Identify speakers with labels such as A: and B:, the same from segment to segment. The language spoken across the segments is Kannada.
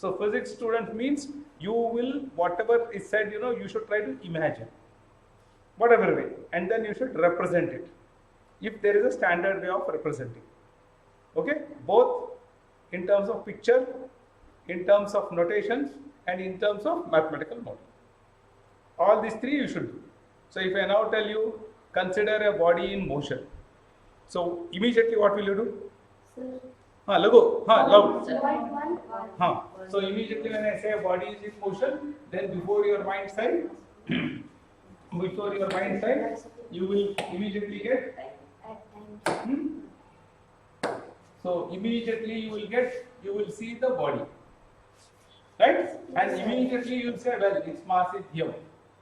A: So physics student means you will, whatever is said, you should try to imagine, whatever way, and then you should represent it, if there is a standard way of representing. Okay, both in terms of picture, in terms of notations, and in terms of mathematical model. All these three you should do. So if I now tell you, consider a body in motion. So immediately what will you do? Loud. So immediately when I say a body is in motion, then before your mind side, you will immediately get. So immediately you will see the body, right? And immediately you will say, well, its mass is here,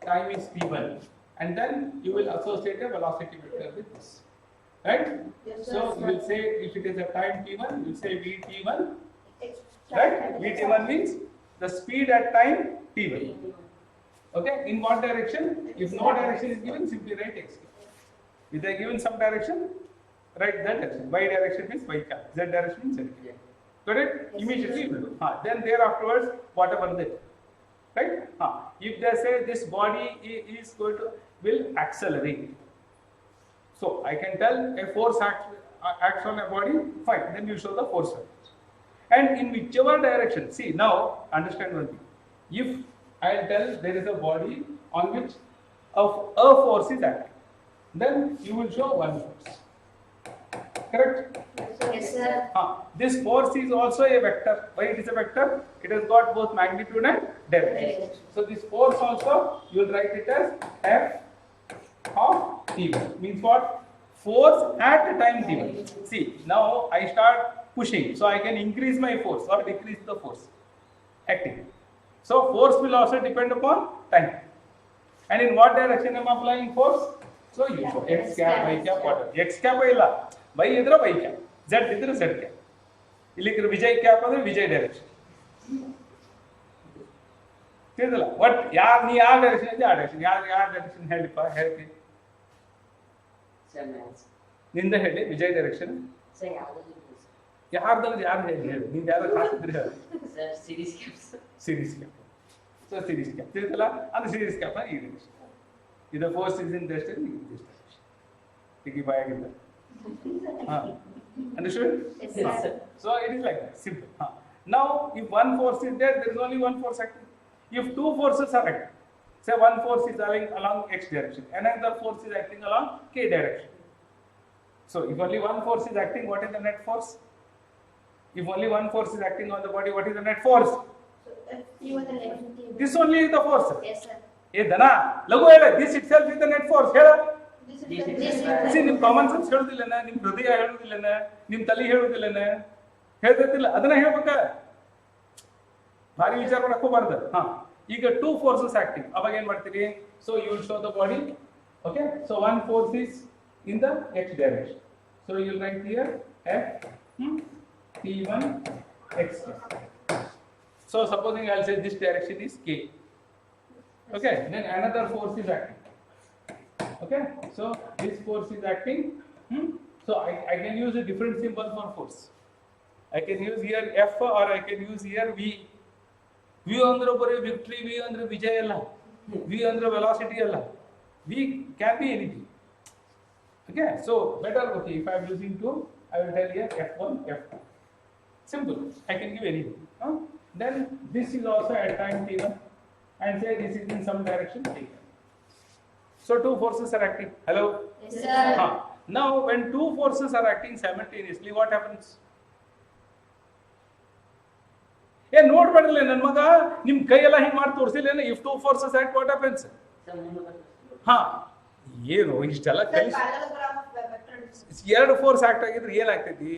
A: time is t1, and then you will associate a velocity vector with this, right? Yes, so you will say, if it is a time t1, you will say vt1, right? Vt1 means the speed at time t1. Okay, in what direction? If no direction is given, simply write x. If they are given some direction, write that direction. Y direction means y cap, z direction means z cap. Got it? Yes, immediately you will do. Then there afterwards, whatever they do. Right? If they say this body is will accelerate. So I can tell a force acts on a body, fine, then you show the force vector. And in whichever direction, see now, understand one thing. If I tell there is a body on which a force is acting, then you will show one force. Correct?
B: Yes, sir.
A: This force is also a vector. Why it is a vector? It has got both magnitude and direction. So this force also, you will write it as F of t1. Means what? Force at time t1. See, now I start pushing, so I can increase my force or decrease the force acting. So force will also depend upon time. And in what direction I am applying force? So you show x cap, y cap, whatever. X cap illa. Y idra y cap. Z idra z cap. Illikra Vijay cap andre Vijay direction. Tidala. What? Yaar ni yaar direction ide yaar direction. Yaar direction helpa helpi. Ninda heli Vijay direction.
B: Sir,
A: ಯಾರ್ದಂದ್ರೆ ಯಾರು ಹೇಳಿ ನೀವು ಯಾರು ಹಾಕಿದ್ರಿ ಹೇಳಿ
B: sir, series caps.
A: Series cap. So series cap. ತಿಳಿತಲ್ಲ ಅದು series cap ಈ direction. ಇದು force is in this direction, this direction. ಈಗ ಬಾಯಾಗಿಲ್ಲ. Understood?
B: Yes, sir.
A: So it is like that, simple. Now if one force is there is only one force acting. If two forces are acting, say one force is acting along x direction, another force is acting along k direction. So if only one force is acting, what is the net force? If only one force is acting on the body, what is the net force? This only is the force.
B: Yes, sir.
A: Hey, Dana, lagu hele. This itself is the net force. Hela. See, nim common sense heludillana, nim hridaya heludillana, nim tali heludillana. ಹೇಳ್ತಿಲ್ಲ ಅದನ್ನ ಹೇಳ್ಬೇಕಾ ಭಾರಿ ವಿಚಾರ ಮಾಡಕ್ಕೆ ಹೋಗಬಾರ್ದು ಈಗ ಟೂ ಫೋರ್ಸಸ್ ಆಕ್ಟಿಂಗ್ ಅವಾಗ ಏನ್ ಮಾಡ್ತೀರಿ so you will show the body okay so one force is in the X direction so you will write here F t1 x. So supposing I'll say this direction is k, okay, then another force is acting, okay, so this force is acting, so I can use a different symbol for force. I can use here F or I can use here V. V andre bore victory, V andre vijay alla, V andre velocity alla, V can be anything, okay, so better, okay, if I am using 2 I will tell here F1 F2. Simple, I can give anything. Then this is also at time t1 and say this is in some direction t1. So two forces are acting. Hello?
B: Yes, sir.
A: Now when two forces are acting simultaneously, what happens? Hey, note badale nan maga nim kai ella hing maadi torsilena if two forces act, what happens? ಏನು ಇಷ್ಟೆಲ್ಲ ಕಲಿಸಿ ಎರಡು ಫೋರ್ಸ್ ಆಕ್ಟ್ ಆಗಿದ್ರೆ ಏನಾಗ್ತೈತಿ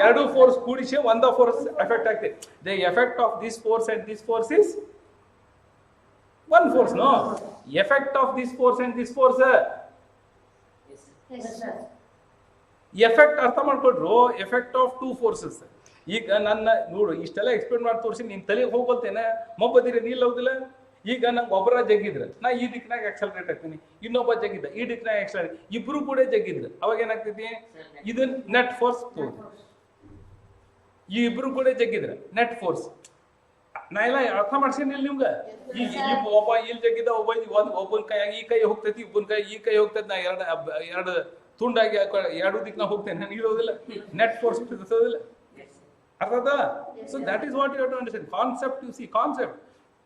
A: ಎರಡು ಫೋರ್ಸ್ ಕೂಡಿಸಿ ಒಂದ ಫೋರ್ಸ್ ಎಫೆಕ್ಟ್ ಆಗ್ತೈತಿ the effect of this force and this force is one force no effect of this force and this force effect ಅರ್ಥ ಮಾಡ್ಕೊಡ್ರು ಎಫೆಕ್ಟ್ ಆಫ್ ಟೂ ಫೋರ್ಸಸ್ ಈಗ ನನ್ನ ನೋಡು ಇಷ್ಟೆಲ್ಲ ಎಕ್ಸ್ಪ್ಲೇನ್ ಮಾಡಿ ತೋರಿಸಿ ನಿನ್ ತಲೆಗೆ ಹೋಗ್ಕೊಳ್ತೇನೆ ಮೊಬ್ಬದಿರ ನೀಲ್ ಹೋಗುದಿಲ್ಲ ಈಗ ನಂಗೆ ಒಬ್ಬರ ಜಗ್ಗಿದ್ರೆ ನಾ ಈ ದಿಕ್ಕಿನಾಗ ಆಕ್ಸಲರೇಟ್ ಆಗ್ತೀನಿ ಇನ್ನೊಬ್ಬ ಜಗ್ಗಿದ್ದ ಈ ದಿಕ್ಕಿನಾಗ ಆಕ್ಸಲರೇಟ್ ಇಬ್ರು ಕೂಡ ಜಗ್ಗಿದ್ರು ಅವಾಗ ಏನಾಗ್ತೈತಿ ಇದು ನೆಟ್ ಫೋರ್ಸ್ ಈ ಇಬ್ರು ಕೂಡ ಜಗ್ಗಿದ್ರೆ ನೆಟ್ ಫೋರ್ಸ್ ನಾ ಎಲ್ಲ ಅರ್ಥ ಮಾಡ್ಸೇನಿ ಇಲ್ಲಿ ನಿಮ್ಗೆ ಈಗ ಒಬ್ಬ ಇಲ್ಲಿ ಜಗ್ಗಿದ ಒಬ್ಬನ ಕೈಯಾಗಿ ಈ ಕೈ ಹೋಗ್ತೈತಿ ಒಬ್ಬನ ಕೈ ಈ ಕೈ ಹೋಗ್ತೈತಿ ನಾ ಎರಡು ತುಂಡಾಗಿ ಎರಡು ದಿಕ್ಕ ನಾ ಹೋಗ್ತೇನೆ ನನಗೆ ಇರೋದಿಲ್ಲ ನೆಟ್ ಫೋರ್ಸ್ ಇರೋದಿಲ್ಲ ಅರ್ಥ ಆಯ್ತಾ so that is what you have to understand concept you see concept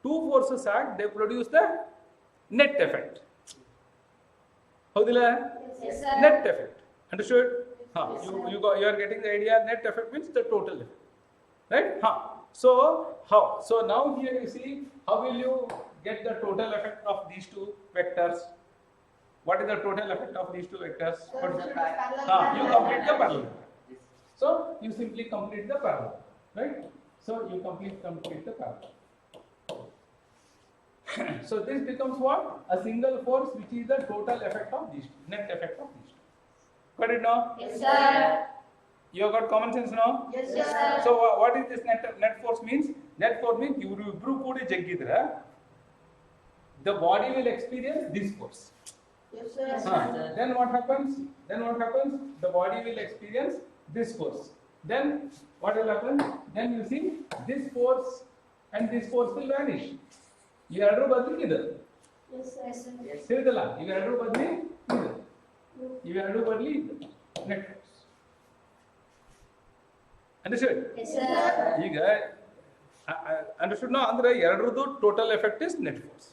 A: two forces act they produce the net effect ಹೌದಿಲ್ಲ net effect understood you are getting the idea net effect means the total effect right so how so now here you see how will you get the total effect of these two vectors what is the total effect of these two vectors you complete the parallel so you simply complete the parallel right so you complete the parallel so this becomes what a single force which is the total effect of these two, net effect of these two. Got it now?
B: Yes, sir.
A: You have got common sense now?
B: Yes, sir.
A: So what is this net force means? Net force means you improve kudi jaggidra the body will experience this force.
B: Yes, sir.
A: Then what happens? The body will experience this force. Then what will happen? Then you see this force and this force will vanish. You are badli idar.
B: Yes, sir.
A: Yes. Siridala. You are badli idar. ಇವೆರಡು ಬರಲಿ net force understood
B: Yes, sir.
A: ಈಗ ಅಂಡರ್ಸ್ಟುಡ್ ನಾ ಅಂದ್ರೆ ಎರಡರದ್ದು total effect is net force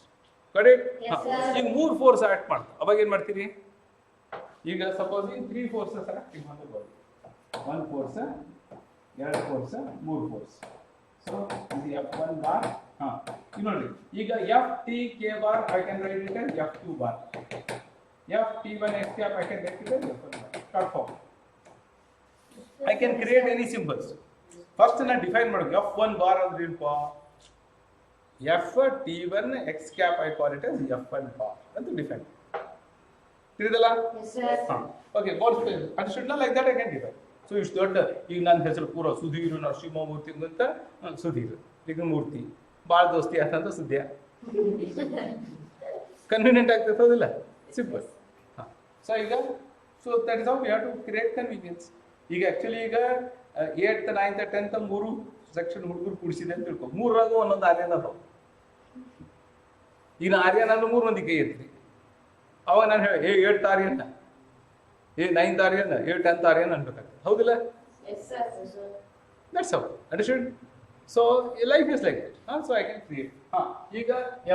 A: correct
B: Yes, sir.
A: ಈಗ ಮೂರು ಫೋರ್ಸ್ ಆಕ್ಟ್ ಮಾಡ್ತಾರೆ ಅವಾಗ ಏನ್ ಮಾಡ್ತೀರಿ ಈಗ ಸಪೋಸಿಂಗ್ 3 ಫೋರ್ಸಸ್ ಆಕ್ಟ್ ಮಾಡಿ ಒನ್ ಫೋರ್ಸ್ ಎರಡು ಫೋರ್ಸ್ ಮೂರು ಫೋರ್ಸ್ ಸೊ ಇದು F1 ಬಾರ್ ಇದು ನೋಡಿ ಈಗ FT K bar I can write it as F2 bar F T1 X cap I can write it as F1 short form. I can create any symbols. First na define ಮಾಡಬೇಕು F1 bar ಅಂದ್ರೆ ಏನಪ್ಪ F T1 X cap I call it as F1 bar ಅಂತ define ತಿಳಿದಲ್ಲ
B: Yes, sir.
A: Okay more space understood na like that I can define so ಇಷ್ಟು ದೊಡ್ಡ ಈಗ ನನ್ನ ಹೆಸರು ಪೂರ ಸುಧೀರ್ ನರಸಿಂಹಮೂರ್ತಿ ಅಂತ ಸುಧೀರ್ ಈಗ ಮೂರ್ತಿ ಬಾಳ ದೋಸ್ತಿ ಅಂತ ಸುದ್ಯ ಕನ್ವೀನಿಯಂಟ್ ಆಗ್ತದೆ ಹೌದಿಲ್ಲ ಸಿಂಪಲ್ ಸೊ ಈಗ so that is how we have to create convenience ಈಗ ಆ್ಯಕ್ಚುಲಿ ಈಗ 8th 9th 10th 3 ಸೆಕ್ಷನ್ ಹುಡುಗರು ಕೂಡಿಸಿದೆ ಅಂತ ತಿಳ್ಕೊ ಮೂರಾಗ ಒಂದೊಂದು ಆರ್ಯನ್ ಅದಾವ ಈಗ ಆರ್ಯನ್ ಅಂದ್ರೆ 3 ಮಂದಿ ಕೈ ಎತ್ತಿ ಅವಾಗ ನಾನು ಹೇಳಿ 8th Aryan 9th Aryan 10th Aryan ಅನ್ಬೇಕಾಗ್ತದೆ ಹೌದಿಲ್ಲ
B: Yes, sir.
A: That's how understood so life is like that so I can create ಈಗ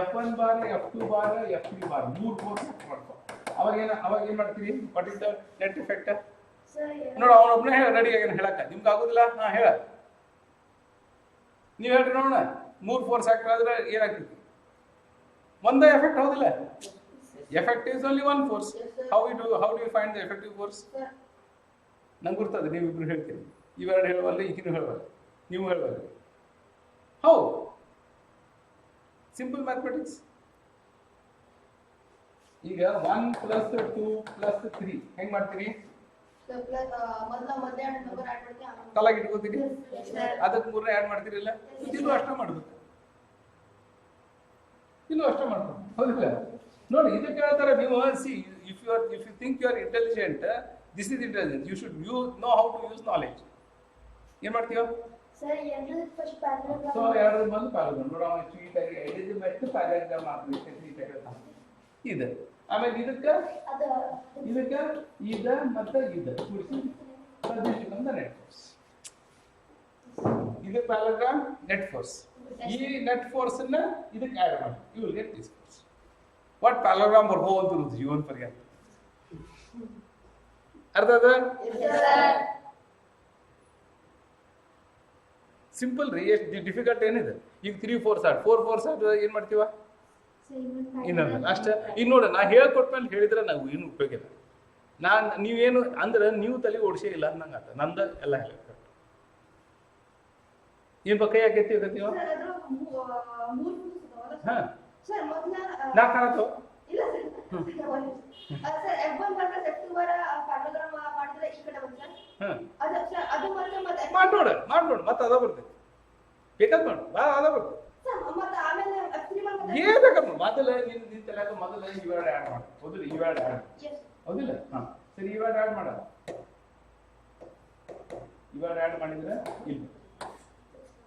A: F1 bar F2 bar F3 bar 3 force ಮಾಡ್ಕೊ ಅವಾಗ ಏನ್ ಮಾಡ್ತೀರಿ what is the net effect
B: Sir.
A: ನೋಡು ಅವನೊಬ್ಬನೇ ರೆಡಿ ಆಗಿ ಹೇಳಕ್ಕ ನಿಮ್ಗೆ ಆಗೋದಿಲ್ಲ ಹೇಳ ನೀವು ಹೇಳ್ರಿ ನೋಡೋಣ 3 ಫೋರ್ಸ್ ಆಕ್ಟ್ ಆದ್ರೆ ಏನಾಗ್ತೈತಿ ಒಂದೇ ಎಫೆಕ್ಟ್ ಹೌದಿಲ್ಲ effect is only one force how do you find the effective force ನಂಗೆ ಗೊತ್ತದ ನೀವು ಇಬ್ರು ಹೇಳ್ತೀರಿ ಇವೆರಡು ಹೇಳುವಲ್ಲ ಈಗಿನೂ ಹೇಳುವಲ್ಲ ನೀವು ಹೇಳುವಲ್ಲ ಹೌ ಸಿಂಪಲ್ ಮ್ಯಾಥಮೆಟಿಕ್ಸ್ ಈಗ 1 + 2 + 3 ಹೆಂಗ್ ಮಾಡ್ತೀರಿ ತಲಾಗಿ ಇಟ್ಕೋತೀರಿ ಅದಕ್ಕೆ 3 ಆ್ಯಡ್ ಮಾಡ್ತೀರಿಲ್ಲ ಇಲ್ಲೂ ಅಷ್ಟೇ ಮಾಡ್ಬೇಕು ಹೌದಿಲ್ಲ ನೋಡಿ ಇದಕ್ಕೆ ಹೇಳ್ತಾರೆ ನೀವು see if you think you are intelligent this is intelligence you should know how to use knowledge ಏನ್ ಮಾಡ್ತೀವ ಸೊ ಎರಡು ಬಂದು ಪ್ಯಾರಾಗ್ರಾಮ್ ನೋಡ ಸ್ವೀಟ್ ಆಗಿ ಐದು ಬೆಸ್ಟ್ ಪ್ಯಾರಾಗ್ರಾಮ್ ಆಗ್ಬೇಕು ಇದು ಆಮೇಲೆ ಇದಕ್ಕೆ ಇದ ಮತ್ತೆ ಇದ ಕೂಡಿಸಿ ನೆಟ್ ಫೋರ್ಸ್ ಇದು ಪ್ಯಾರಾಗ್ರಾಮ್ ನೆಟ್ ಫೋರ್ಸ್ ಈ ನೆಟ್ ಫೋರ್ಸ್ ಅನ್ನ ಇದಕ್ಕೆ ಆಡ್ ಮಾಡಿ you will get this force what parallelogram ಬರ್ಬೋ ಅಂತ ಇರುತ್ತೆ ಜೀವನ ಪರ್ಯಂತ ಅರ್ಥ ಅದ ಸಿಂಪಲ್ ರೀ ಎಷ್ಟು ಡಿಫಿಕಲ್ಟ್ ಏನಿದೆ ಈಗ 3 ಫೋರ್ಸ್ ಆಡ್ 4 ಫೋರ್ಸ್ ಆಡ್ ಏನ್ ಮಾಡ್ತೀವ ಇನ್ನೊಂದು ಅಷ್ಟೇ ಈಗ ನೋಡ ನಾ ಹೇಳ್ಕೊಟ್ಮೇಲೆ ಹೇಳಿದ್ರೆ ನಾವು ಏನು ಉಪಯೋಗ ಇಲ್ಲ ನೀವೇನು ಅಂದ್ರೆ ನೀವು ತಲೆ ಓಡಿಸೇ ಇಲ್ಲ ಅನ್ನಂಗ ಆತ ನಂದ ಎಲ್ಲ ಹೇಳ ಏನ್ ಕೈ ಹಾಕೈತಿ ನೀವು ಹಾ ನಾ ಕಾಣತ್ತೋ ಮಾಡ್ನೋಡ ಮತ್ತೆ ಅದ ಬರ್ತೈತಿ ಬೇಕಾದ್ ಮಾಡು ಅದ ಬರ್ತೈತಿ ಏನ್ ಬೇಕಪ್ಪ ಮೊದಲ ನಿನ್ ತಲೆಯಾಗ ಮೊದಲ ಇವೆರಡು ಆ್ಯಡ್ ಮಾಡ ಹೌದಿಲ್ಲ ಇವೆರಡು ಆ್ಯಡ್ ಹೌದಿಲ್ಲ ಸರಿ ಇವೆರಡು ಆ್ಯಡ್ ಮಾಡ ಇವೆರಡು ಆ್ಯಡ್ ಮಾಡಿದ್ರೆ ಇಲ್ಲ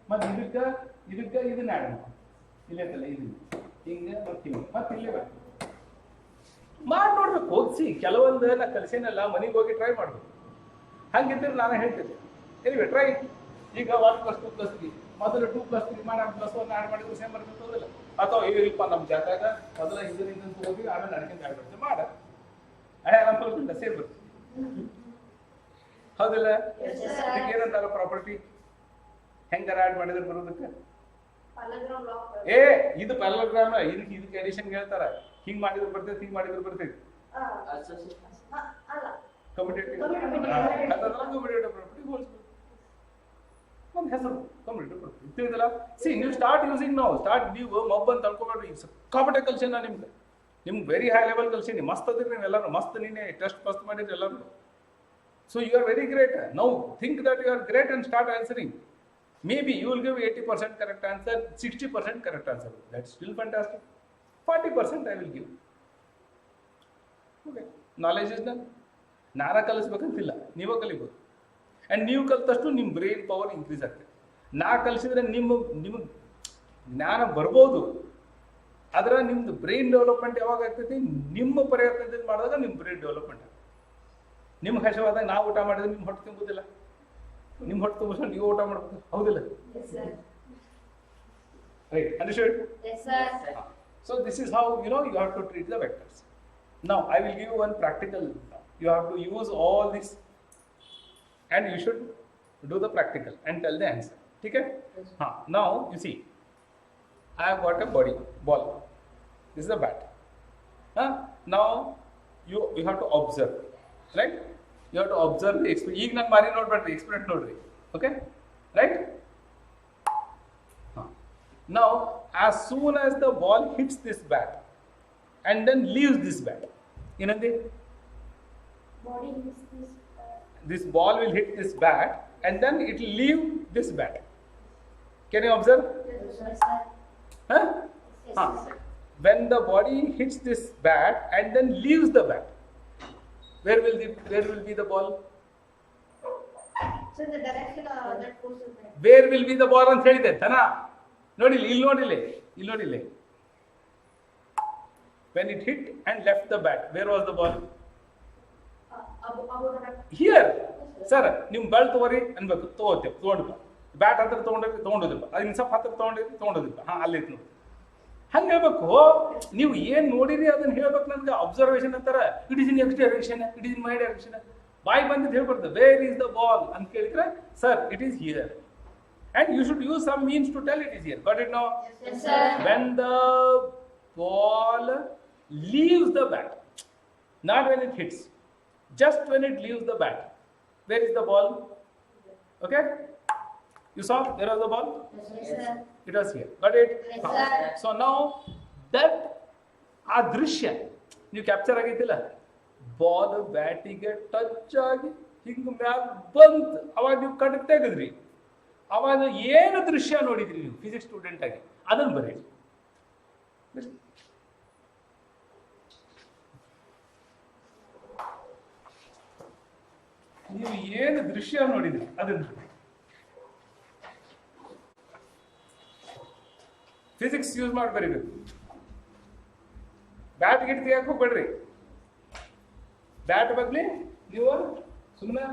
A: ಮತ್ತೆ ಇದಕ್ಕೆ ಇದಕ್ಕೆ ಇದನ್ನ ಆ್ಯಡ್ ಮಾಡಿ ಇಲ್ಲೈತಲ್ಲ ಇದನ್ನ ಹಿಂಗೆ ಮತ್ತೆ ಇಲ್ಲೇ ಬರ್ತದೆ ಮಾಡಿ ನೋಡ್ಬೇಕು ಹೋಗಿಸಿ ಕೆಲವೊಂದು ನಾ ಕಲಿಸೇನಲ್ಲ ಮನೆಗೆ ಹೋಗಿ ಟ್ರೈ ಮಾಡ್ಬೇಕು ಹಂಗಿದ್ರೆ ನಾನು ಹೇಳ್ತಿದ್ದೆ ಎನಿವೆ ಟ್ರೈ ಈಗ 1+2+3 ಮೊದಲು 2+3 ಮಾಡಿ +1 ಆ್ಯಡ್ ಮಾಡಿದ್ರೆ ಸೇಮ್ ಬರ್ತಿರ್ತದಲ್ಲ ಅಥವಾ ಇಲ್ಲಪ್ಪ ನಮ್ಮ ಜಾತಾಗ ಮೊದಲ ಹಿಂದಿನ ಹೋಗಿ ಆಮೇಲೆ ನಡ್ಕೊಂಡು ಆ್ಯಡ್ ಮಾಡ್ತೀವಿ ಮಾಡ ಅನುಕೂಲ ಸೇಮ್ ಬರ್ತದೆ ಹೌದಿಲ್ಲ ಇದಕ್ಕೆ ಏನಂತಾರ ಪ್ರಾಪರ್ಟಿ ಹೆಂಗಾರ ಆ್ಯಡ್ ಮಾಡಿದ್ರೆ ಬರೋದಕ್ಕೆ ಏ ಇದು ಪ್ಯಾರಲೋಗ್ರಾಮ್ ಇದಕ್ಕೆ ಎಡಿಷನ್ ಹೇಳ್ತಾರ ಹಿಂಗ್ ಮಾಡಿದ್ರೆ ಬರ್ತೈತಿ ಹಿಂಗ್ ಮಾಡಿದ್ರೆ ಬರ್ತೈತಿ ಕಮ್ಯುಟೇಟಿವ್ ಪ್ರಾಪರ್ಟಿ ಹೋಲಿಸ್ಬೇಕು ಒಂದು ಹೆಸರು ಕಮ್ಯುಟೇಟಿವ್ ಪ್ರಾಪರ್ಟಿ ತಿಳಿದಲ್ಲ ಸಿ ನೀವು ಸ್ಟಾರ್ಟ್ ಯೂಸಿಂಗ್ ನಾವು ಸ್ಟಾರ್ಟ್ ನೀವು ಮಬ್ಬ ಅಂತ ಅನ್ಕೋಬೇಡ್ರಿ ಸಿಕ್ಕಾಪಟ್ಟೆ ಕಲ್ಸೇನ ನಿಮ್ಗೆ ವೆರಿ ಹೈ ಲೆವೆಲ್ ಕಲ್ಸೀನಿ ಮಸ್ತ್ ಅದ್ರಿ ನೀವು ಎಲ್ಲರೂ ಮಸ್ತ್ ನೀನೆ ಟೆಸ್ಟ್ ಪಾಸ್ ಮಾಡಿದ್ರಿ ಎಲ್ಲರೂ so you are very great now think that you are great and start answering maybe you will give 80% correct answer 60% correct answer that's still fantastic 40% I will give okay knowledge is done ನಾನ ಕಲಿಸ್ಬೇಕಂತಿಲ್ಲ ನೀವೇ ಕಲಿಬೋದು ಆ್ಯಂಡ್ ನೀವು ಕಲಿತಷ್ಟು ನಿಮ್ಮ ಬ್ರೈನ್ ಪವರ್ ಇನ್ಕ್ರೀಸ್ ಆಗ್ತದೆ ನಾ ಕಲಿಸಿದ್ರೆ ನಿಮಗೆ ಜ್ಞಾನ ಬರ್ಬೋದು ಆದರೆ ನಿಮ್ದು ಬ್ರೈನ್ ಡೆವಲಪ್ಮೆಂಟ್ ಯಾವಾಗ ಆಗ್ತೈತಿ ನಿಮ್ಮ ಪ್ರಯತ್ನದಿಂದ ಮಾಡಿದಾಗ ನಿಮ್ಮ ಬ್ರೈನ್ ಡೆವಲಪ್ಮೆಂಟ್ ಆಗ್ತದೆ ನಿಮ್ಗೆ ಹಸಿವಾದಾಗ ನಾವು ಊಟ ಮಾಡಿದ್ರೆ ನಿಮ್ಮ ಹೊಟ್ಟೆ ತುಂಬುದಿಲ್ಲ ನಿಮ್ಮ ಹೊಟ್ಟೆ ತುಂಬಿಸ್ಕೊಂಡು ನೀವು ಊಟ ಮಾಡ್ಬೇಕು ಹೌದಿಲ್ಲ right understood so this is how you have to treat the vectors now I will give you one practical you have to use all this and you should do the practical and tell the answer okay now you see I have got a ball this is a bat now you have to observe right you have to observe the experiment ಈಗ ನಾನು ಮಾರಿ ನೋಡ್ಬೇಡ್ರಿ ಎಕ್ಸ್ಪೆರಿಮೆಂಟ್ ನೋಡ್ರಿ okay right now as soon as the ball hits this bat and then leaves this bat ಏನಂದಿ
B: body hits this
A: this ball will hit this bat and then it will leave this bat can you observe
B: yes sir
A: when the body hits this bat and then leaves the bat where will be the ball
B: so the direction that goes to that
A: where will be the ball ಅಂತ ಹೇಳಿದೆ ತಾನಾ ನೋಡಿಲ್ಲ ಇಲ್ಲಿ ನೋಡಿಲ್ಲ when it hit and left the bat where was the ball
B: above the
A: here sir ನಿಮ್ ಬಾಲ್ ತಗೋರಿ ಅನ್ಬೇಕು ತಗೊಂಡು ಬ್ಯಾಟ್ ಹತ್ರ ತಗೊಂಡೋದಿಲ್ಲ ಅದನ್ನ ಸ್ವಲ್ಪ ಹತ್ರ ತಗೊಂಡೋದಿಲ್ಲ ಅಲ್ಲೈತೆ ನೋಡಿ ಹಂಗೆ ಹೇಳ್ಬೇಕು ನೀವು ಏನು ನೋಡಿರಿ ಅದನ್ನ ಹೇಳ್ಬೇಕು ನನಗೆ ಅಬ್ಸರ್ವೇಷನ್ ಅಂತಾರೆ it is in X direction it is in my direction boy ಬಂದಿದ್ದು ಹೇಳ್ಬಾರ್ದು ವೇರ್ ಈಸ್ ದ ಬಾಲ್ ಅಂತ ಕೇಳಿದ್ರೆ sir it is here and you should use some means to tell it is here got it now
B: yes sir
A: when the ball leaves the bat not when it hits just when it leaves the bat where is the ball okay you saw there was the ball
B: yes sir
A: it was here got it
B: yes sir
A: so now that ಆ ದೃಶ್ಯ ನೀವು ಕ್ಯಾಪ್ಚರ್ ಆಗೈತಿಲ್ಲ ಬಾಲ್ ಬ್ಯಾಟಿಗೆ ಟಚ್ ಆಗಿ ಹಿಂಗೆ ಮ್ಯಾಲ ಬಂತು ಅವಾಗ ನೀವು ಕಣ್ಣು ತೆಗೆದ್ರಿ ಅವಾಗ ಏನು ದೃಶ್ಯ ನೋಡಿದ್ರಿ ನೀವು ಫಿಸಿಕ್ಸ್ ಸ್ಟೂಡೆಂಟ್ ಆಗಿ ಅದನ್ನು ಬರೀರಿ ನೀವು ಏನು ದೃಶ್ಯ ನೋಡಿದ್ರಿ ಅದನ್ನು ಫಿಸಿಕ್ಸ್ ಯೂಸ್ ಮಾಡಿ ಬರೀಬೇಕು ಬ್ಯಾಟ್ ಗಿಟ್ ತೆಗಿಯಕ್ಕೆ ಹೋಗ್ಬೇಡ್ರಿ ಬ್ಯಾಟ್ ಬದಲಿ ನೀವು ಸುಮ್ಮನೆ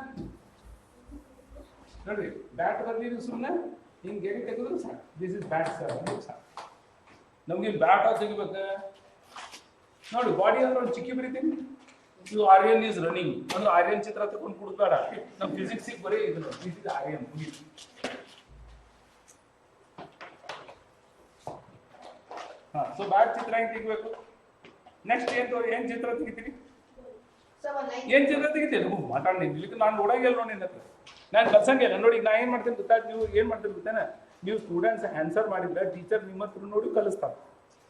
A: ನೋಡ್ರಿ ಬ್ಯಾಟ್ ಬದಲಿ ನೀವು ಸುಮ್ಮನೆ ಹಿಂಗೆ ಗೆರೆ ತೆಗೆದ್ರು ಸಾಕು ದಿಸ್ ಇಸ್ ಬ್ಯಾಟ್ ಸರ್ ಅಂದ್ರೆ ಸಾಕು ನಮ್ಗೆ ಇಲ್ಲಿ ಬ್ಯಾಟ್ ತೆಗಿಬೇಕು ನೋಡಿ ಬಾಡಿ ಅಂದ್ರೆ ಒಂದು ಚಿಕ್ಕಿ ಬರೀತೀನಿ ಇದು ಆರ್ಯನ್ ಈಸ್ ರನ್ನಿಂಗ್ ಅಂದ್ರೆ ಆರ್ಯನ್ ಚಿತ್ರ ತಗೊಂಡು ಕೊಡ್ಬೇಡ ನಮ್ಮ ಫಿಸಿಕ್ಸಿಗೆ ಬರೀ ಇದು this is Aryan so bat ಚಿತ್ರ ಹೆಂಗೆ ತೆಗಿಬೇಕು ನೆಕ್ಸ್ಟ್ ಏನ್ ಚಿತ್ರ ತೆಗಿತೀರಿ ಏನ್ ಚಿತ್ರ ತೆಗಿತೀರಿ ಮಾತಾಡಿ ಇಲ್ಲಿ ನಾನು ನೋಡಂಗಿಲ್ಲ ನೋಡಿ ನಿನ್ನ ಹತ್ರ ನಾನು ಕಲ್ಸಂಗಿಲ್ಲ ನೋಡಿ ನಾ ಏನ್ ಮಾಡ್ತೀನಿ ಗೊತ್ತಾ ನೀವು ಏನ್ ಮಾಡ್ತೀರಿ ಗೊತ್ತೇನ ನೀವು ಸ್ಟೂಡೆಂಟ್ಸ್ ಆನ್ಸರ್ ಮಾಡಿದ್ರೆ ಟೀಚರ್ ನಿಮ್ಮ ಹತ್ರ ನೋಡಿ ಕಲಿಸ್ತಾರೆ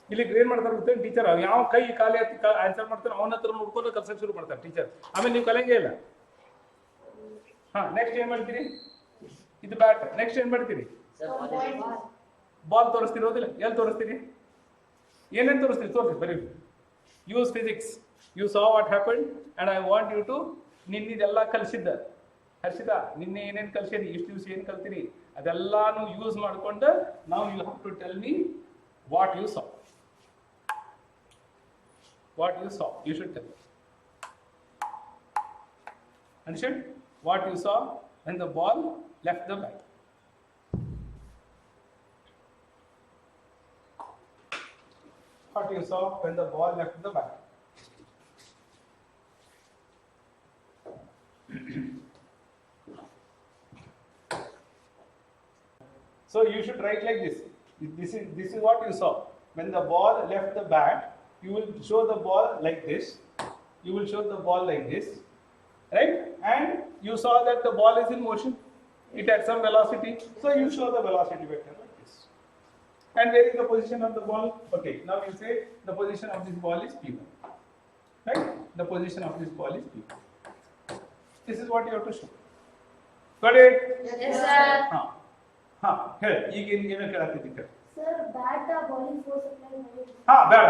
A: ಇಲ್ಲಿ ಏನ್ ಮಾಡ್ತಾರೆ ಗೊತ್ತೇನು ಟೀಚರ್ ಯಾವ ಕೈ ಕಾಲಿ ಹತ್ತಿ ಆನ್ಸರ್ ಮಾಡ್ತಾರೆ ಅವನ ಹತ್ರ ನೋಡ್ಕೊಂಡು ಕಲ್ಸಕ್ಕೆ ಶುರು ಮಾಡ್ತಾರೆ ಟೀಚರ್ ಆಮೇಲೆ ನೀವು ಕಲಿಯಂಗೇ ಇಲ್ಲ ನೆಕ್ಸ್ಟ್ ಏನ್ ಮಾಡ್ತೀರಿ ಇದು ಬ್ಯಾಟ್ ನೆಕ್ಸ್ಟ್ ಏನ್ ಮಾಡ್ತೀರಿ ಬಾಲ್ ತೋರಿಸ್ತಿರೋದಿಲ್ಲ ಎಲ್ಲಿ ತೋರಿಸ್ತೀರಿ ಏನೇನು ತೋರಿಸ್ತೀರಿ ತೋರಿಸಿ ಬರೀ use physics you saw what happen and I want you to ನಿನ್ನಿದೆಲ್ಲ ಕಲಿಸಿದ್ದ ಹರ್ಷಿತಾ ನಿನ್ನೆ ಏನೇನು ಕಲ್ಸೀರಿ ಇಷ್ಟು ದಿವಸ ಏನು ಕಲ್ತೀರಿ ಅದೆಲ್ಲಾನು ಯೂಸ್ ಮಾಡಿಕೊಂಡು now you have to tell me what you saw. What you saw, you should tell. Understand? What you saw when the ball left the bat. What you saw when the ball left the bat. So you should write like this. This is what you saw. When the ball left the bat, you will show the ball like this. You will show the ball like this, right? And you saw that the ball is in motion. It had some velocity. So you show the velocity vector like this. And where is the position of the ball? Okay, now you say the position of this ball is P1. Right? The position of this ball is P1. This is what you have to show. Got it?
B: Yes, sir.
A: ಹೇಳಿ ಈಗ ಏನು ಕೇಳತ್ತಿದ್ದೆ
B: sir bat bowling force apply ಮಾಡಿ
A: ಬೇಡ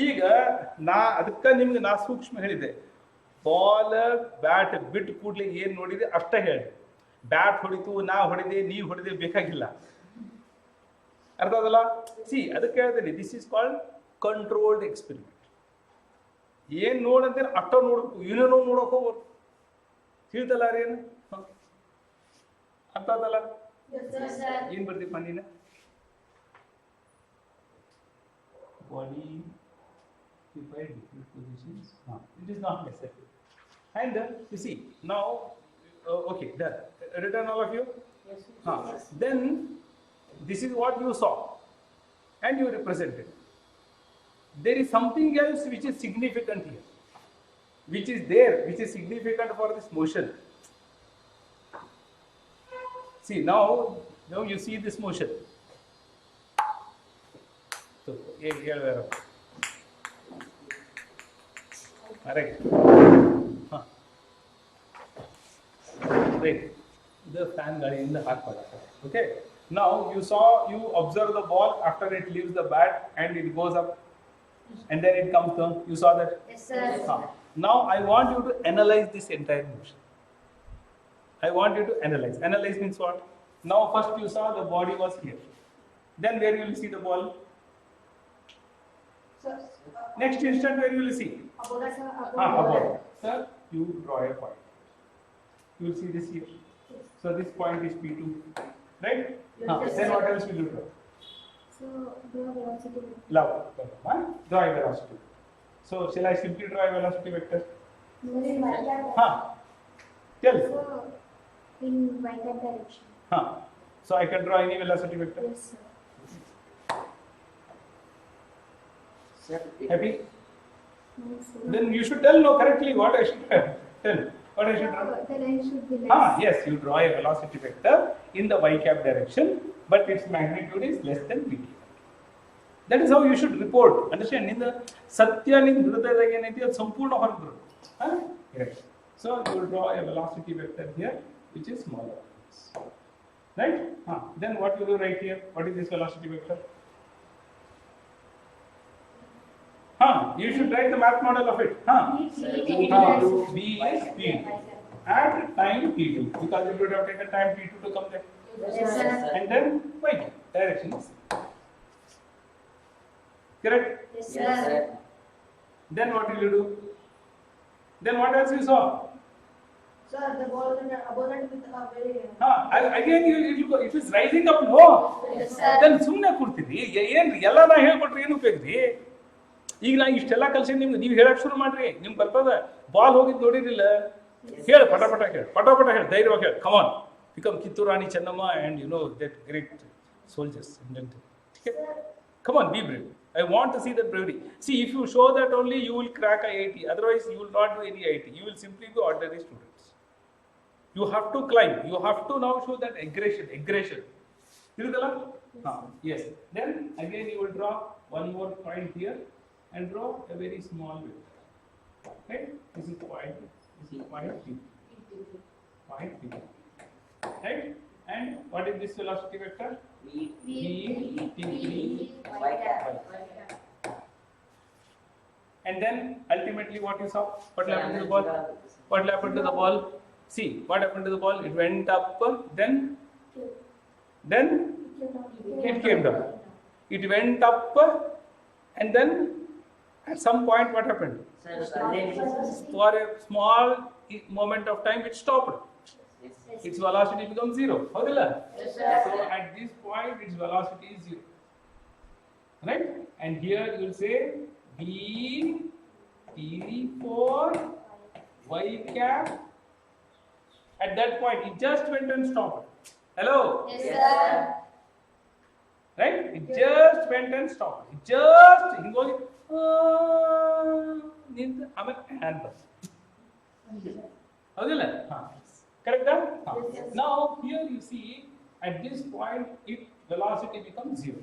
A: ಈಗ ಅದಕ್ಕೆ ನಿಮ್ಗೆ ನಾ ಸೂಕ್ಷ್ಮ ಹೇಳಿದೆ ಬಾಲ್ ಬ್ಯಾಟ್ ಬಿಟ್ಟು ಕೂಡ್ಲೆ ಏನ್ ನೋಡಿದೆ ಅಷ್ಟೇ ಹೇಳಿ ಬ್ಯಾಟ್ ಹೊಡಿತು ನಾ ಹೊಡೆದೆ ನೀ ಹೊಡೆದೆ ಬೇಕಾಗಿಲ್ಲ ಅರ್ಥ ಅದಲ್ಲ ಸಿ ಅದಕ್ಕೆ ಹೇಳ್ತೇನೆ this is called controlled experiment ಏನ್ ನೋಡಂತೇನೆ ಅಷ್ಟ ನೋಡ್ಬೇಕು ಏನೇನೋ ನೋಡಕ್ ಹೋಗ್ಬಾರ್ದು ತಿಳಿತಲ್ಲ ರೀ ಏನು ಅರ್ಥ ಅದಲ್ಲ ಏನ್ ಬರ್ತೀಪ್ಪ ನೀನು body occupied different positions. It is not necessary. And you see now, okay, done. Written all of you.
B: Yes.
A: Then this is what you saw, and you represented. There is something else which is significant here, which is there, which is significant for this motion. See now you see this motion. So, here we are. Correct. Wait. The fan gali in the hot water. Okay. Now you observe the ball after it leaves the bat and it goes up, and then it comes down. You saw that?
B: Yes, sir.
A: Now I want you to analyze this entire motion. I want you to analyze. Analyze means what? Now first you saw the body was here. Then where you will see the ball? Next instant where you will see? Above. Sir, you draw a point. You will see this here. So this point is P2, right?
B: Yes,
A: then what else will you draw?
B: So draw velocity.
A: Draw a velocity. So shall I simply draw a velocity vector? Tell.
B: So in y-cap direction.
A: So I can draw any velocity vector?
B: Yes, sir.
A: Happy?
B: Yes, sir.
A: Then you should tell correctly what I should tell. What I should draw?
B: The line should be less.
A: Yes, you draw a velocity vector in the y-cap direction, but its magnitude is less than Pt. That is how you should report. Understand? In the Satya in Hridayadaga ಏನೈತಿ ಅದು ಸಂಪೂರ್ಣ ಹೊರಗೆ ಬರುತ್ತೆ. Right. So you will draw a velocity vector here, which is smaller. Right? Then what will you write here? What is this velocity vector? You should write the math model of it. B is speed at time t2, because it would have taken time t2 to come there.
B: Yes, sir.
A: And then y direction is correct.
B: Yes, sir.
A: Then what will you do? Then what else you saw?
B: Sir, the ball is above and with a very.
A: Again it is rising up. No.
B: Yes, sir.
A: Then ಸುಮ್ಮನೆ ಕೂರ್ತೀರಿ ಏನ್ರಿ ಎಲ್ಲ ನಾ ಹೇಳ್ಕೊಟ್ರಿ ಏನು ಉಪಯೋಗ ರೀ ಈಗ ನಾ ಇಷ್ಟೆಲ್ಲ ಕಲ್ಸಿ ನಿಮ್ಗೆ ನೀವು ಹೇಳಕ್ ಶುರು ಮಾಡ್ರಿ ನಿಮ್ಗೆ ಬರ್ತದ ಬಾಲ್ ಹೋಗಿದ್ದು ನೋಡಿರಿಲ್ಲ ಹೇಳ ಪಟ ಹೇಳ ಧೈರ್ಯವಾಗಿ ಹೇಳ come on become Kittur Rani Chennamma and you know that great soldiers come on, be brave. I want to see that bravery. See, if you show that only, you will crack IIT. Otherwise, you will not do any IIT. You will simply be ordinary students. You have to climb. You have to now show that aggression. Yes. Then again, you will draw one more point here and draw a very small vector. Right? This is point. This is point P. Point P. Right? And what is this velocity vector? And then ultimately what you saw? What happened to the ball? What happened to the ball? See, what happened to the ball? It went up, then then it came down. It went up, and then at some point what happened? For a small moment of time it stopped. Its velocity becomes 0. Yes, so at this point its velocity is 0. Right? And here you will say B T for y cap. At that point it just went and stopped. Hello?
B: Yes, sir.
A: Right? It just went and stopped. It just hingogi ಆಮೇಲೆ ಹ್ಯಾಂಡ್ ಬಸ್ ಹೌದಿಲ್ಲ? Correct?
B: Yes.
A: Now here you see at this point its velocity becomes 0.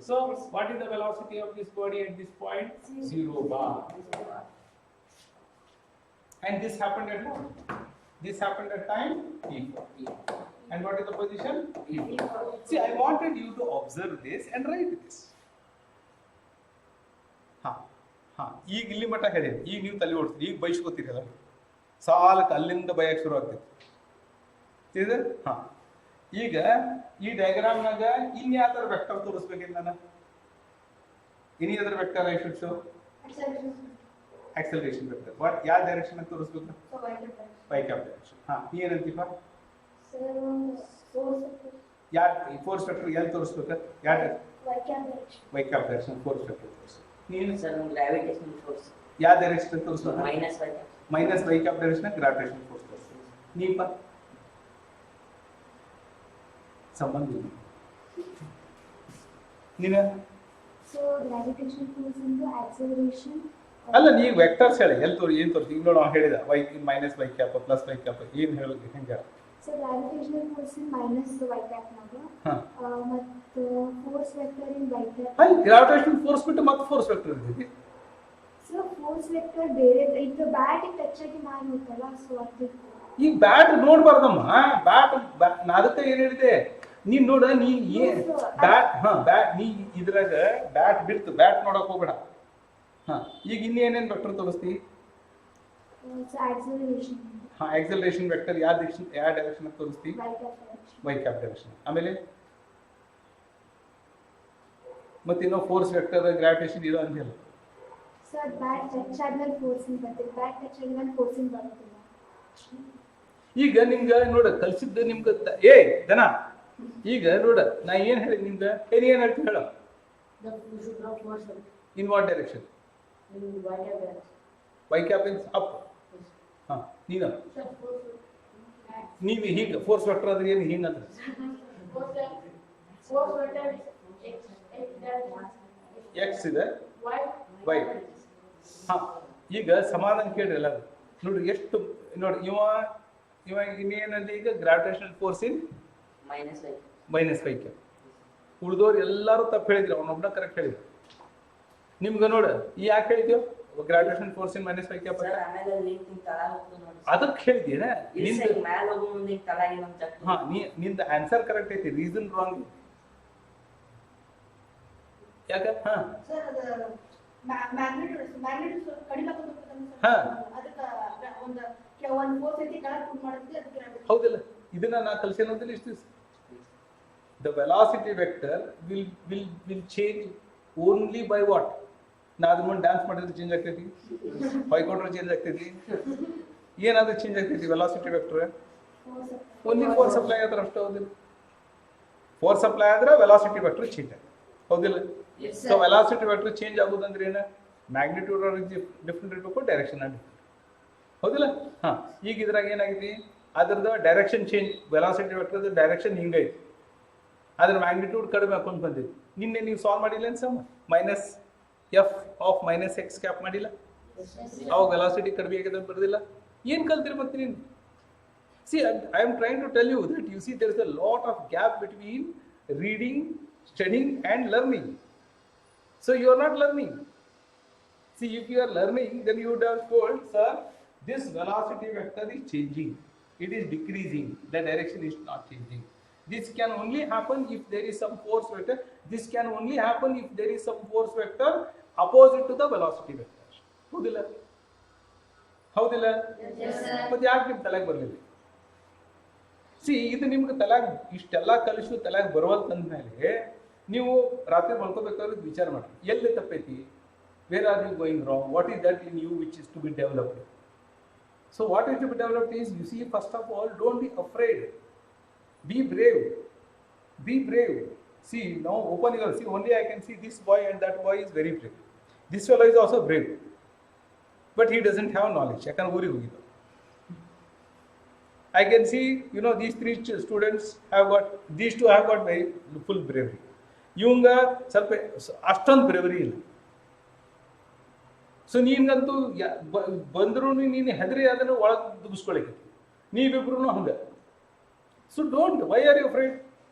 A: So what is the velocity of this body at this point? 0 bar. And this happened at what? This happened at time t4. And what is the position? t4. See, I wanted you to observe this and write this. ಈಗ ಇಲ್ಲಿ ಮಟ್ಟ ಹೇಳಿದೆ. ಈಗ ನೀವು ತಲೆ ಓಡಿಸ್ತೀರಿ, ಈಗ ಬಯಸ್ಕೋತೀರಲ್ಲ, ಸಾಲಕ್ಕೆ ಅಲ್ಲಿಂದ ಬಯಕ್ಕೆ ಶುರು ಆಗ್ತೈತಿ. ಈಗ ಈ ಡಯಾಗ್ರಾಮ್ನಾಗ ಇನ್ ಯಾವ ತರ ವೆಕ್ಟರ್ ತೋರಿಸ್ಬೇಕಿಲ್ಲ ನಾನು? Any other vector I should show? acceleration vector. What ಯಾವ ಡೈರೆಕ್ಷನ್ ಅಂತ ತೋರಿಸಬೇಕು? y cap direction. ನೀ ಏನಂತೀಪ?
B: ಸರ್ ಫೋರ್ಸ್
A: ಯಾವ ಫೋರ್ಸ್ ವೆಕ್ಟರ್ ಎಲ್ಲಿ ತೋರಿಸಬೇಕು? ಯಾವ y cap direction force vector ತೋರಿಸು. ನೀನು
C: ಸರ್ ಗ್ರಾವಿಟೇಷನಲ್ ಫೋರ್ಸ್
A: ಯಾವ ಡೈರೆಕ್ಷನ್ ತೋರಿಸಬೇಕು?
C: Minus
A: y cap direction gravitational force ತೋರಿಸು. ನೀಪ ಸಂಬಂಧ ಇಲ್ಲ. ನೀನು
D: ಸೊ ಗ್ರಾವಿಟೇಷನಲ್ ಫೋರ್ಸ್ ಇಂದು ಆಕ್ಸಲರೇಷನ್
A: ಅಲ್ಲ, ನೀವು ವೆಕ್ಟರ್ಸ್ ಹೇಳಿ ಎಲ್ಲಿ ಏನು ತೋರಿಸಿ. ಈಗ ನೋಡಿ ಹೇಳಿದ y minus y cap plus y cap ಏನು ಹೇಳೋದು ಹೆಂಗೆ?
D: So gravitational force in minus y cap ನಾಗ ಮತ್ತು ಫೋರ್ಸ್ ವೆಕ್ಟರ್ ಇನ್ y cap.
A: ಅಲ್ಲಿ ಗ್ರಾವಿಟೇಷನಲ್ ಫೋರ್ಸ್ ಬಿಟ್ಟು ಮತ್ತೆ ಫೋರ್ಸ್ ವೆಕ್ಟರ್ ಇರ್ತೈತಿ.
D: ಸೊ ಫೋರ್ಸ್ ವೆಕ್ಟರ್ ಬೇರೆ ಇದು ಬ್ಯಾಟ್ ಟಚ್ ಆಗಿ ನಾನು ಹೋಗ್ತಲ್ಲ, ಸೊ ಅದು
A: ಈ ಬ್ಯಾಟ್ ನೋಡ್ಬಾರ್ದಮ್ಮ. ಬ್ಯಾಟ್ ನಾ ಅದಕ್ಕೆ ಏನು ಹೇಳಿದೆ, ನೀನ್ ನೋಡ ನೀ ಬ್ಯಾಟ್ ನೀ ಇದ್ರಾಗ ಬ್ಯಾಟ್ ಬಿಡ್ತು, ಬ್ಯಾಟ್ ನೋಡಕ್ ಹೋಗ್ಬೇಡ. ಈಗ ಇನ್ನೇನೇನು ವೆಕ್ಟರ್ ತೋರಿಸ್ತಿ? ಆಕ್ಸಲರೇಷನ್ ವೆಕ್ಟರ್ ಯಾವ ಡೈರೆಕ್ಷನ್ ತೋರಿಸ್ತಿ? y cap direction. ಆಮೇಲೆ ಮತ್ತೆ ಇನ್ನೂ ಫೋರ್ಸ್ ವೆಕ್ಟರ್ ಗ್ರಾವಿಟೇಷನ್ ಇರೋ ಅಂತ ಹೇಳಿ.
D: ಸರ್ ಬ್ಯಾಟ್ ಟಚ್ ಆದ್ಮೇಲೆ ಫೋರ್ಸ್ ಇನ್ ಬರ್ತದೆ, ಬ್ಯಾಟ್ ಟಚ್ ಆದ್ಮೇಲೆ ಫೋರ್ಸ್ ಇನ್ ಬರುತ್ತಿಲ್ಲ.
A: ಈಗ ನಿಮ್ಗೆ ನೋಡ ಕಲ್ಸಿದ್ದು ನಿಮ್ಗೆ ದನ. ಈಗ ನೋಡ ನಾ ಏನ್ ಹೇಳಿ ನಿಮ್ಗೆ ಏನ್ ಹೇಳ್ತೀನಿ ಹೇಳ. In what direction? y cap is up. ನೀನು ನೀವು ಹೀಗೆ ಫೋರ್ಸ್ ವೆಕ್ಟರ್ ಆದ್ರೆ ಏನು ಹಿಂಗಂದ್ರೆ ಎಕ್ಸ್ ಇದೆ y. ಈಗ ಸಮಾಧಾನ ಕೇಳ್ರಿ ಎಲ್ಲ ನೋಡ್ರಿ ಎಷ್ಟು ನೋಡಿ. ಇವ ಇನ್ನೇನಲ್ಲಿ ಈಗ gravitational force in minus y cap. ಉಳಿದವ್ರು ಎಲ್ಲರೂ ತಪ್ಪು ಹೇಳಿದ್ರು, ಅವನೊಬ್ಬನ ಕರೆಕ್ಟ್ ಹೇಳಿದ್ರು. ನಿಮ್ಗೆ ನೋಡ ಯಾಕೆ ಹೇಳಿದ್ಯೋ gravitational force in minus y cap? ಅದಕ್ಕೆ ಹೇಳಿದ್ಯೇನ ನಿಂದ ಆನ್ಸರ್ ಕರೆಕ್ಟ್ ಐತಿ, ರೀಸನ್ ರಾಂಗ್. ಯಾಕ?
B: ಸರ್ ಅದು ಮ್ಯಾಗ್ನಿಟ್ಯೂಡ್ ಕಡಿಮೆ ಅದಕ್ಕೆ ಒಂದು ಫೋರ್ಸ್ ಐತಿ ಕೆಳಗೆ ಪುಟ್ ಮಾಡಿದ್ವಿ, ಅದಕ್ಕೆ
A: ಹೌದಿಲ್ಲ? ಇದನ್ನ ನಾ ಕಲ್ಸೇನೋದಿಲ್ಲ ಇಷ್ಟು ದಿವಸ. The velocity vector will change only by what? ನಾ ಅದ್ರ ಮುಂದೆ ಡ್ಯಾನ್ಸ್ ಮಾಡಿದ್ರೆ ಚೇಂಜ್ ಆಗ್ತೈತಿ, ಹೊಯ್ಕೊಂಡ್ರೆ ಚೇಂಜ್ ಆಗ್ತೈತಿ, ಏನಾದ್ರೂ ಚೇಂಜ್ ಆಗ್ತೈತಿ. Velocity vector only force apply ಆದ್ರೆ ಅಷ್ಟೇ. ಹೌದಿಲ್ಲ? ಫೋರ್ಸ್ ಅಪ್ಲೈ ಆದ್ರೆ ವೆಲಾಸಿಟಿ ವೆಕ್ಟರ್ ಚೇಂಜ್ ಆಗುತ್ತೆ. ಹೌದಿಲ್ಲ? ಸೊ ವೆಲಾಸಿಟಿ ವೆಕ್ಟರ್ ಚೇಂಜ್ ಆಗೋದಂದ್ರೆ ಏನು? ಮ್ಯಾಗ್ನಿಟ್ಯೂಡ್ ಡಿಫ್ರೆಂಟ್ ಇರಬೇಕು, ಡೈರೆಕ್ಷನ್ ಡಿಫ್ರೆಂಟ್. ಹೌದಿಲ್ಲ? ಈಗ ಇದ್ರಾಗ ಏನಾಗಿದೆ, ಅದ್ರದ್ದು ಡೈರೆಕ್ಷನ್ ಚೇಂಜ್. ವೆಲಾಸಿಟಿ ವೆಕ್ಟರ್ದು ಡೈರೆಕ್ಷನ್ ಹಿಂಗೈತಿ, ಅದ್ರ ಮ್ಯಾಗ್ನಿಟ್ಯೂಡ್ ಕಡಿಮೆ ಹಾಕೊಂಡು ಬಂದಿದೆ. ನಿನ್ನೆ ನೀವು ಸಾಲ್ವ್ ಮಾಡಿಲ್ಲ ಸಮ minus F of minus X cap ಮಾಡಿಲ್ಲ, ಅವಾಗ ವೆಲಾಸಿಟಿ ಕಡಿಮೆ ಆಗಿದೆ ಬರ್ದಿಲ್ಲ. ಏನು ಕಲ್ತಿರಿ ಮತ್ತೆ ನೀನು? See I am trying to tell you that you see there is a lot of gap between reading, studying and learning. So you are not learning. See, if you are learning, then you would have told, sir, this velocity vector is changing, it is decreasing, the direction is not changing. This can only happen if there is some force vector. This can only happen if there is some force vector opposite to the velocity vector. Houdilla? Houdilla?
B: Yes, sir.
A: But yaake ನಿಮ್ಮ ತಲೆಗೆ ಬರಲಿಲ್ಲ. ಸಿ ಇದು ನಿಮ್ಗೆ ತಲೆಯಾಗ ಇಷ್ಟೆಲ್ಲ ಕಲಿಸು ತಲೆಯಾಗ ಬರುವಲ್ತಂದ್ಮೇಲೆ ನೀವು ರಾತ್ರಿ ಮಲ್ಕೋಬೇಕಾದ್ರೆ ವಿಚಾರ ಮಾಡಿ ಎಲ್ಲಿ ತಪ್ಪೈತಿ, where are you going wrong, what is that in you which is to be developed. So what is to be developed is, you see first of all don't be afraid, be brave, be brave. See, now open your, see only I can see this boy and that boy is very brave. This fellow is also brave, but he doesn't have knowledge. I can uri hogido. I can see, you know, these three students have got, these two have got very full bravery. Yunga ಸ್ವಲ್ಪ ಅಷ್ಟೊಂದು ಬ್ರೇವರಿ ಇಲ್ಲ. ಸೊ ನೀನಂತೂ ಬಂದರೂ ನೀನು ಹೆದರಿ ಅದನ್ನು ಒಳಗೆ ದುಗಿಸ್ಕೊಳಕ್ಕೆ, ನೀವಿಬ್ರು ಹಂಗೆ. So don't, why are you afraid?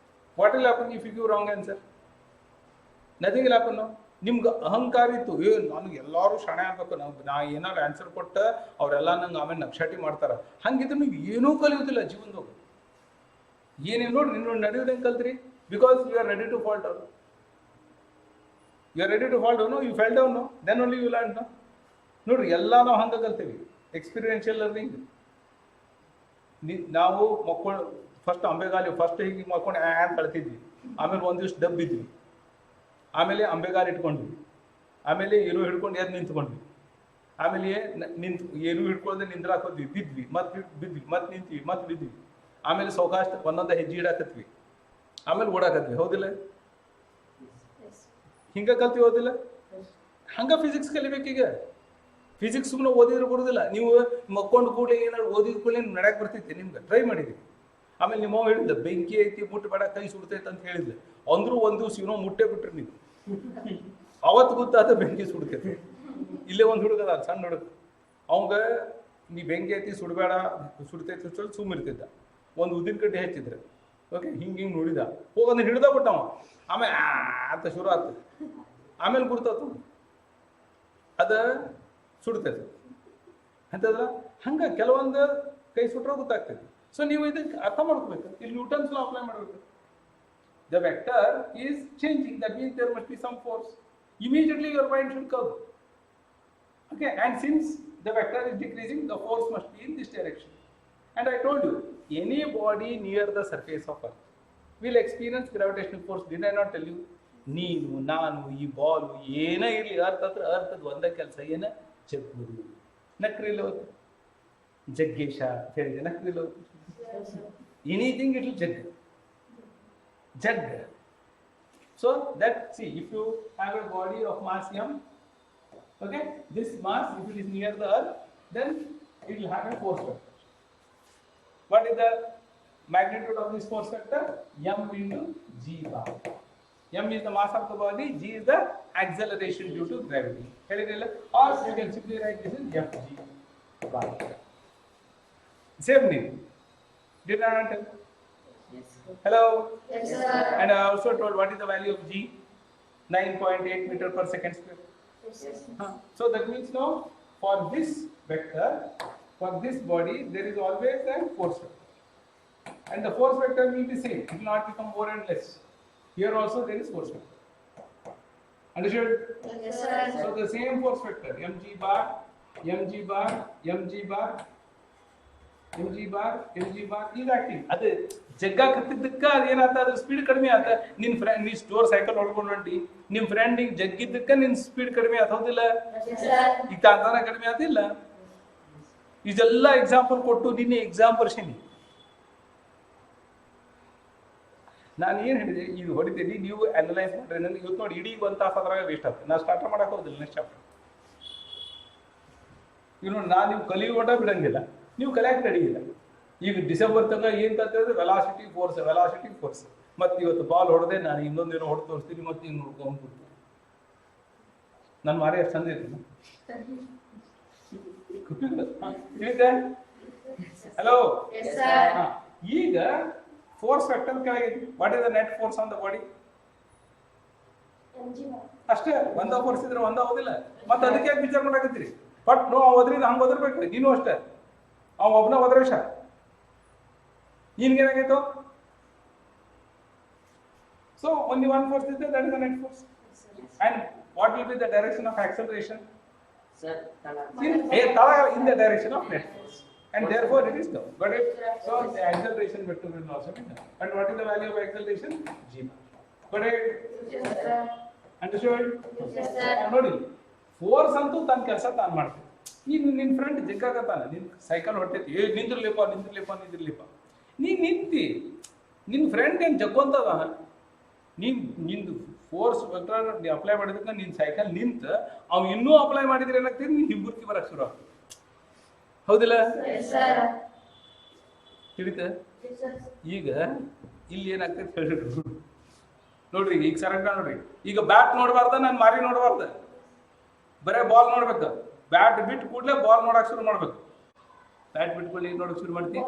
A: What will happen if you give wrong answer? Nothing will happen. No. ನಿಮ್ಗೆ ಅಹಂಕಾರ ಇತ್ತು, ನನಗೆ ಎಲ್ಲರೂ ಶಾಣೆ ಆಗ್ಬೇಕು, ನಾ ಏನಾದ್ರು ಆನ್ಸರ್ ಕೊಟ್ಟ ಅವರೆಲ್ಲ ನಂಗೆ ಆಮೇಲೆ ನಕ್ಷಾಟಿ ಮಾಡ್ತಾರೆ, ಹಂಗಿದ್ರೆ ನೀವು ಏನೂ ಕಲಿಯೋದಿಲ್ಲ ಜೀವನದಾಗ. ಏನೇನು ನೋಡಿ ನಿನ್ನ ನಡೆಯೋದು ಹೆಂಗೆ ಕಲ್ತ್ರಿ? Because you are ready to fall down. You are ready to fall down, you fell down, then only you learn. ನೋಡ್ರಿ ಎಲ್ಲ ನಾವು ಹಂಗೆ ಕಲ್ತೀವಿ. Experiential learning. ನಾವು ಮಕ್ಕಳು ಫಸ್ಟ್ ಅಂಬೆಗಾಲಿ ಫಸ್ಟ್ ಹೀಗೆ ಮಾಡ್ಕೊಂಡು ಅಂತ ಕಳ್ತಿದ್ವಿ, ಆಮೇಲೆ ಒಂದಿಷ್ಟು ದಬ್ಬಿದ್ವಿ, ಆಮೇಲೆ ಅಂಬೆಗಾಲಿ ಇಟ್ಕೊಂಡ್ವಿ, ಆಮೇಲೆ ಏನು ಹಿಡ್ಕೊಂಡು ಎದ್ದು ನಿಂತ್ಕೊಂಡ್ವಿ, ಆಮೇಲೆ ನಿಂತು ಏನು ಹಿಡ್ಕೊಂಡ್ರೆ ನಿಂದ್ರಾಕ್ ಹೋದ್ವಿ, ಬಿದ್ವಿ, ಮತ್ತೆ ಬಿದ್ವಿ, ಮತ್ತೆ ನಿಂತ್ವಿ, ಮತ್ತೆ ಬಿದ್ವಿ, ಆಮೇಲೆ ಸೌಕಾಷ್ಟ ಒಂದೊಂದು ಹೆಜ್ಜೆ ಇಡಾಕತ್ವಿ, ಆಮೇಲೆ ಓಡಾಕತ್ವಿ. ಹೌದಿಲ್ಲ? ಹಿಂಗೆ ಕಲ್ತೀವಿ, ಹೌದಿಲ್ಲ? ಹಂಗೆ ಫಿಸಿಕ್ಸ್ ಕಲಿಬೇಕೀಗ. ಫಿಸಿಕ್ಸ್ ಸುಮ್ಮನೆ ಓದಿದ್ರೆ ಬರೋದಿಲ್ಲ. ನೀವು ಮಕ್ಕೊಂಡು ಕೂಡಲೇ ಏನಾದ್ರು ಓದಿದ ಕೂಡಲೇ ನಡೆಯಕ್ಕೆ ಬರ್ತೈತಿ, ನಿಮ್ಗೆ ಟ್ರೈ ಮಾಡಿದ್ವಿ. ಆಮೇಲೆ ನಿಮ್ಮ ಹೇಳಿದ್ಲ ಬೆಂಕಿ ಐತಿ ಮುಟ್ಟಬೇಡ ಕೈ ಸುಡ್ತೈತೆ ಅಂತ ಹೇಳಿದ್ಲೆ, ಅಂದ್ರೂ ಒಂದು ದಿವ್ಸ ಏನೋ ಮುಟ್ಟೆ ಬಿಟ್ರಿ ನೀವು. ಅವತ್ತು ಗೊತ್ತಾದ ಬೆಂಕಿ ಸುಡ್ತೈತಿ. ಇಲ್ಲೇ ಒಂದು ಹುಡುಗ ಅದ, ಸಣ್ಣ ಹುಡುಗ, ಅವಂಗ ನೀ ಬೆಂಕಿ ಐತಿ ಸುಡಬೇಡ ಸುಡ್ತೈತಿ ಸುತ್ತಲ್ಲಿ ಸುಮ್ಮಿರ್ತಿದ್ದ. ಒಂದು ಉದ್ದಿನ ಕಡ್ಡಿ ಹಚ್ಚಿದ್ರೆ ಓಕೆ ಹಿಂಗೆ ನೋಡಿದ, ಹೋಗೋದನ್ನ ಹಿಡ್ದ ಬಿಟ್ಟವ, ಆಮೇಲೆ ಅಂತ ಶುರು ಆಗ್ತದೆ, ಆಮೇಲೆ ಗುರ್ತಾತು ಅದ ಸುಡ್ತೈತೆ ಅಂತಂದ್ರೆ ಹಂಗೆ ಕೆಲವೊಂದು ಕೈ ಸುಟ್ರೆ ಗೊತ್ತಾಗ್ತೈತಿ. ಸೊ ನೀವು ಇದಕ್ಕೆ ಅರ್ಥ ಮಾಡ್ಕೋಬೇಕು. ಇಲ್ಲಿ ನ್ಯೂಟನ್ಸ್ ಲಾ ಅಪ್ಲೈ ಮಾಡಬೇಕು. The vector is changing, that means there must be some force. Immediately your mind should come. Okay, and since the vector is decreasing, the force must be in this direction. And I told you, any body near the surface of earth will experience gravitational force. Did I not tell you? ನೀನು, ನಾನು, ಈ ಬಾಲು ಏನೇ ಇರಲಿ, ಅರ್ಥ ಹತ್ರ ಅರ್ಥದ ಒಂದೇ ಕೆಲಸ, ಏನ ಜಗ್ಗುದು. ನಕ್ರಿಲ್ಲ ಜಗ್ಗೇಶ ಹೇಳಿದೆ, ನಕ್ರಿಲ್ಲ anything it will jug. So that, see, if you have a body of mass m, okay, this mass, if it is near the earth, then it will have a force vector. What is the magnitude of this force vector? M into g bar. M is the mass of the body, g is the acceleration due to gravity. Or you can simply write this as fg bar. Same name. Did I not tell?
C: Yes.
B: Hello?
D: Yes, sir.
A: And I also told what is the value of g? 9.8 meter per second square.
D: Yes, yes.
A: So that means now for this vector, for this body, there is always a force vector. And the force vector will be same. It will not become more and less. Here also there is force vector. Understood?
D: Yes, sir.
A: So the same force vector, mg bar, mg bar, mg bar, mg bar, mg bar is active. ಅದು ಜಗ್ಗಾಕತ್ತಿದ್ದಕ್ಕ ಅದೇನಾತ, ಅದ್ರ ಸ್ಪೀಡ್ ಕಡಿಮೆ ಆತ. ನಿನ್ನ ಫ್ರೆಂಡ್ ನೀ ಸ್ಟೋರ್ ಸೈಕಲ್ ಹೊಡ್ಕೊಂಡು ಹೊಂಟಿ, ನಿಮ್ಮ ಫ್ರೆಂಡಿಗೆ ಜಗ್ಗಿದ್ದಕ್ಕ ನಿನ್ನ ಸ್ಪೀಡ್ ಕಡಿಮೆ ಆತ, ಹೌದಿಲ್ಲ? ಈಗ ತಾಂತಾನ ಕಡಿಮೆ ಆತಿಲ್ಲ. ಇದೆಲ್ಲ ಎಕ್ಸಾಂಪಲ್ ಕೊಟ್ಟು ನಿನ್ನೆ ಎಕ್ಸಾಮ್ ಬರ್ಸೀನಿ. ನಾನು ಏನು ಹೇಳಿದೆ, ಈಗ ಹೊಡಿತೀನಿ, ನೀವು ಅನಲೈಸ್ ಮಾಡ್ರಿ. ನನಗೆ ಇವತ್ತು ನೋಡಿ ಇಡೀ 1 ತಾಸು ಅದ್ರಾಗ ವೇಸ್ಟ್ ಆಗ್ತದೆ. ನಾನು ಸ್ಟಾರ್ಟ್ ಮಾಡಕ್ಕೆ ಹೋದಿಲ್ಲ ನೆಕ್ಸ್ಟ್ ಚಾಪ್ಟರ್. ಈಗ ನೋಡಿ, ನಾನು ನೀವು ಕಲಿಯೋಟ ಬಿಡಂಗಿಲ್ಲ, ನೀವು ಕಲಿಯಕ್ಕೆ ರೆಡಿ ಇಲ್ಲ. ಈಗ ಡಿಸೆಂಬರ್ ತನಕ ಏನು ಕಲ್ತಿದ್ರೆ ವೆಲಾಸಿಟಿ ಫೋರ್ಸ್. ಮತ್ತೆ ಇವತ್ತು ಬಾಲ್ ಹೊಡೆದೆ, ನಾನು ಇನ್ನೊಂದೇನೋ ಹೊಡೆದು ತೋರಿಸ್ತೀನಿ, ಮತ್ತೆ ಹಿಂಗೆ ನೋಡ್ಕೊಂಡು ಕೂರ್ತೀನಿ. ನನ್ನ ಮಾರಿ ಎಷ್ಟು ಚಂದ ಇರ್ತೀನಿ. ಹಲೋ, ಈಗ ಫೋರ್ಸ್ ವೆಕ್ಟರ್ ಕೆಳಗೆ, what is the net force on the body? ಅಷ್ಟೇ. ಒಂದ ಫೋರ್ಸ್ ಇದ್ರೆ ಒಂದ ಹೋದಿಲ್ಲ. ಮತ್ತೆ ಅದಕ್ಕೆ ಯಾಕೆ ವಿಚಾರ ಮಾಡಾಕತ್ತೀರಿ? ಬಟ್ ನೋ, ಹೋದ್ರಿಂದ ಹಂಗೆ ಓದಿರ್ಬೇಕು. ನೀನು ಅಷ್ಟೇ, ಅವ ಒಬ್ಬನ ಹೋದ್ರೇಶ ನಿನ್ಗೇನಾಗೈತು? So only one force is there, that is the net force. And what will be the direction of acceleration?
C: Sir,
A: In the direction of net force. and therefore it is down. Got it? So the acceleration vector will also be down. And what is the value of acceleration? G bar. Got it?
B: Yes, sir.
A: Understood?
B: Yes, sir.
A: ನೋಡಿ ಫೋರ್ಸ್ ಅಂತೂ ತನ್ನ ಕೆಲಸ ತಾನು ಮಾಡ್ತದೆ. ಈಗ ನಿನ್ನ ಫ್ರೆಂಡ್ ಜಿಗ್ಗಾಗತ್ತಾನ, ನಿನ್ನ ಸೈಕಲ್ ಹೊಟ್ಟೈತಿ, ನಿಂದಿರ್ಲಿಪ್ಪ ನೀ ನಿಂತಿ, ನಿನ್ನ ಫ್ರೆಂಡ್ ಏನು ಜಗ್ಗೊಂತದ, ನಿಂದು ಫೋರ್ಸ್ ವೆಕ್ಟರ್ ಅಪ್ಲೈ ಮಾಡಿದಕ್ಕೆ ನಿನ್ನ ಸೈಕಲ್ ನಿಂತ ಅವ್ ಇನ್ನೂ ಅಪ್ಲೈ ಮಾಡಿದ್ರೆ ಏನಾಗ್ತದೆ, ನೀನು ಹಿಂಬುರ್ಕಿ ಬರಕ್ಕೆ ಶುರು ಆಗ್ತದೆ. ಹೌದಿಲ್ಲ? ತಿಳಿತ? ಈಗ ಇಲ್ಲಿ ಏನಾಗ್ತದೆ ಹೇಳಿದ್ರು ನೋಡ್ರಿ, ಈಗ ಸರಕ ನೋಡ್ರಿ, ಈಗ ಬ್ಯಾಟ್ ನೋಡಬಾರ್ದ, ನಾನು ಮಾರಿ ನೋಡಬಾರ್ದ, ಬರೇ ಬಾಲ್ ನೋಡ್ಬೇಕು. ಬ್ಯಾಟ್ ಬಿಟ್ಟು ಕೂಡಲೇ ಬಾಲ್ ನೋಡಕ್ ಶುರು ಮಾಡ್ಬೇಕು. ಬ್ಯಾಟ್ ಬಿಟ್ಕೊಳ್ಳಿ ಈಗ ನೋಡಕ್ ಶುರು ಮಾಡ್ತಿ,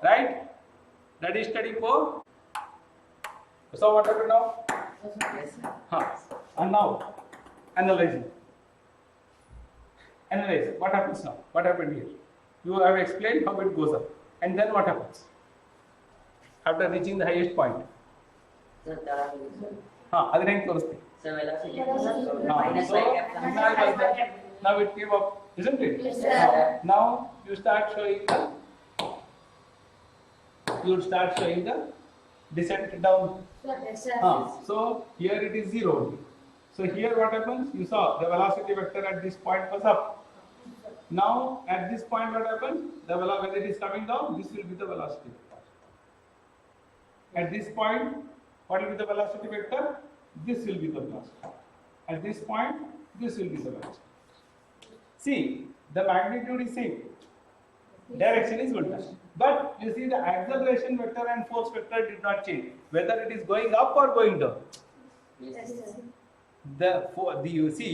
A: ರೈಟ್? ರೆಡಿ ಸ್ಟಡಿ ಪೋ. So what happened now? And now analyze. What happens now? What happened here? You have explained how it goes up, and then what happens after reaching the highest point? ಅದನ್ನ ಹೆಂಗೆ ತೋರಿಸ್ತೀವಿ? Now it came up, isn't it?
B: Yes, sir.
A: Now you start showing the descent down.
B: Yes, sir.
A: So here it is 0 only. So here what happens? You saw the velocity vector at this point was up. Now at this point what happens? When it is coming down, this will be the velocity vector. At this point, what will be the velocity vector? This will be the velocity. At this point, this will be the velocity. See, the magnitude is same. Direction is ulta. But you see the acceleration vector and force vector did not change. Whether it is going up or going down.
B: Yes, sir.
A: You see,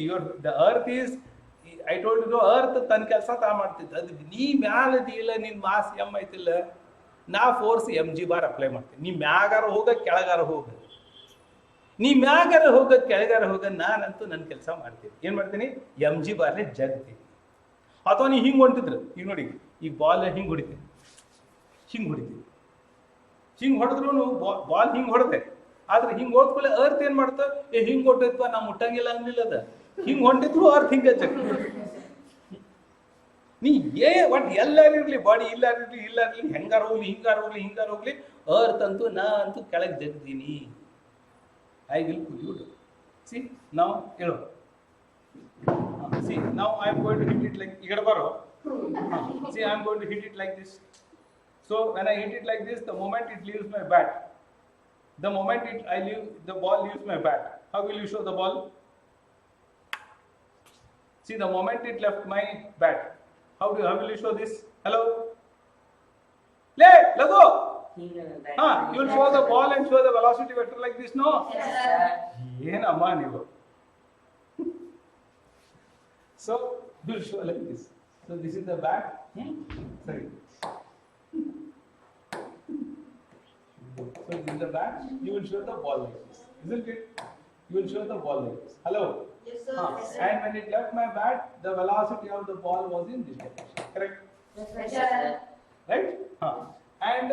A: the earth is, I told you, the earth tan kelsa ta ಮಾಡ್ತಿದ್ದ. ಅದು ನೀ ಮ್ಯಾಲ ದಿಲ್ಲ, ನಿನ್ನ ಮಾಸ್ m ಐತಿಲ್ಲ, ನಾ ಫೋರ್ಸ್ mg ಬಾರ್ ಅಪ್ಲೈ ಮಾಡ್ತೀನಿ. ನೀ ಮ್ಯಾಗಾರ ಹೋಗ, ಕೆಳಗಾರ ಹೋಗ, ನೀ ಮ್ಯಾಗಾರ ಹೋಗ, ಕೆಳಗಾರ ಹೋಗ, ನಾನಂತೂ ನನ್ನ ಕೆಲಸ ಮಾಡ್ತೀನಿ. ಏನು ಮಾಡ್ತೀನಿ? mg ಬಾರ್ಲೆ ಜಗ್ತೀನಿ. ಅಥವಾ ನೀ ಹಿಂಗೆ ಹೊಂಟಿದ್ರು, ಈಗ ನೋಡಿ, ಈಗ ಬಾಲ್ ಹಿಂಗೆ ಹೊಡಿತೀನಿ, ಹಿಂಗೆ ಹೊಡೆದ್ರು ಬಾಲ್ ಹಿಂಗೆ ಹೊಡೆದೆ. ಆದ್ರೆ ಹಿಂಗೆ ಹೋದ್ಕೊಳ್ಳೆ ಅರ್ಥ ಏನು ಮಾಡ್ತ, ಹಿಂಗೆ ಹೊಟ್ಟೈತ್ವ, ನಾ ಮುಟ್ಟಂಗಿಲ್ಲ ಅನ್ನಿಲ್ಲ. ಅದ ಹಿಂಗೆ ಹೊಂಟಿದ್ರು ಅರ್ಥ ಹಿಂಗೆ ಜಗ್. ನೀ ಒಟ್ಟು ಎಲ್ಲಾರಿರ್ಲಿ, ಬಾಡಿ ಇಲ್ಲಾರಿರ್ಲಿ, ಹೆಂಗಾರ ಹೋಗ್ಲಿ, ಅರ್ಥ ಅಂತೂ ನಾ ಅಂತೂ ಕೆಳಗೆ ಜಗ್ದೀನಿ. I will pull you down. See ನಾವು ಹೇಳೋ, see now I am going to hit it like here baro. See, I am going to hit it like this. So when I hit it like this, the moment it leaves my bat, the ball leaves my bat, how will you show the ball? See, the moment it left my bat, how will you show this? Hello, lago. You will show the ball and show the velocity vector like this, no?
B: Yes, sir.
A: ಏನಮ್ಮ ನೀವು? So you will show like this. So this is the bat. Sorry. So this is the bat. You will show the ball like this, isn't it? You will show the ball like this. Hello.
B: Yes, sir. Yes, sir.
A: And when it left my bat, the velocity of the ball was in this direction. Correct?
B: Yes, sir.
A: Right? And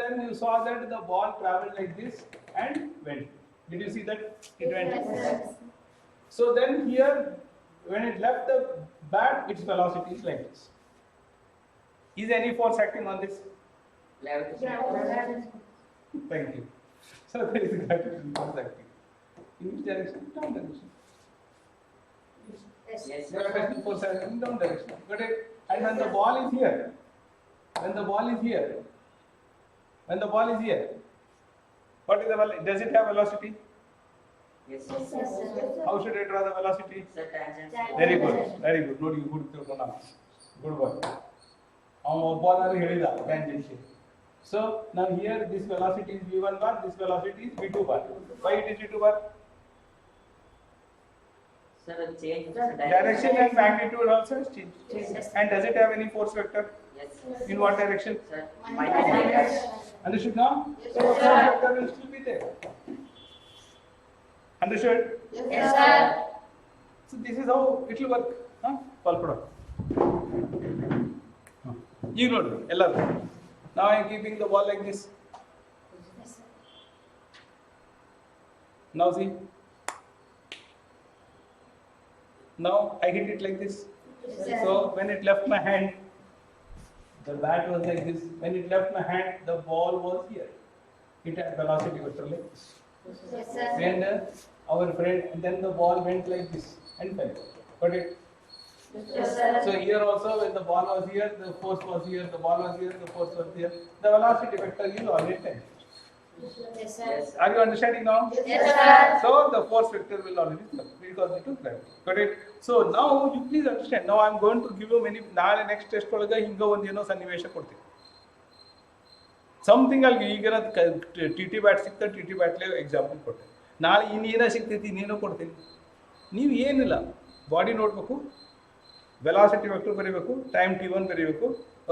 A: then you saw that the ball traveled like this and went. Did you see that? It went.
B: Yes, sir.
A: So then here, when it left the bat, its velocity is like this. Is any force acting on this? Thank you. So there is gravitational force acting. In which direction? Down direction.
B: Yes.
A: Gravitational force acting in down direction. Got it? And when the ball is here, what is the does it have velocity?
C: Yes,
B: Yes, sir.
A: How should I draw the velocity?
C: sir, tangent.
A: Very good. Good, you good ತಿಳ್ಕೊಂಡ. Good boy. ಅವನು ಒಬ್ಬನಾದ್ರು ಹೇಳಿದ tangential. So now here this velocity is v1 bar, this velocity is v2 bar. Why it is v2 bar?
C: Sir, change
A: Direction and magnitude also has changed.
B: Yes.
A: And does it have any force vector?
C: Yes,
A: In what direction?
C: sir.
B: Minus.
A: Understood now?
B: Yes,
A: So the
B: sir.
A: force vector will still be there. Understood?
B: Yes, sir.
A: So this is how it will work. Palpura. You know it. Now I am keeping the ball like this. Now see. Now I hit it like this.
B: Yes, sir.
A: So when it left my hand, the bat was like this. When it left my hand, the ball was here. It had velocity vector like this.
B: Yes, sir.
A: Then our friend, and then the ball went like this and fell. Got it?
B: Yes, sir.
A: So here also, when the ball was here, the force was here, the ball was here, the force was here. The velocity vector is already 10.
B: Yes, sir.
C: Yes.
A: Are you understanding now?
B: Yes, sir.
A: So the force vector will already come because it is gravity. Got it? So now you please understand. Now I am going to give you many. Now next test ಒಳಗೆ ಹಿಂಗ ಒಂದು ಏನೋ ಸನ್ನಿವೇಶ ಕೊಡ್ತೀನಿ. Something ಅಲ್ಲಿ ಈಗ TT ಬ್ಯಾಟ್ ಸಿಕ್ತ TT ಬ್ಯಾಟ್ಲೆ ಎಕ್ಸಾಂಪಲ್ ಕೊಟ್ಟೆ. ನಾಳೆ ಇನ್ನೇನ ಸಿಗ್ತೈತಿ ಇನ್ನೇನೋ ಕೊಡ್ತೀನಿ. ನೀವು ಏನಿಲ್ಲ ಬಾಡಿ ನೋಡಬೇಕು, ವೆಲಾಸಿಟಿ ವೆಕ್ಟರ್ ಬರೀಬೇಕು, ಟೈಮ್ t1 ಬರೀಬೇಕು,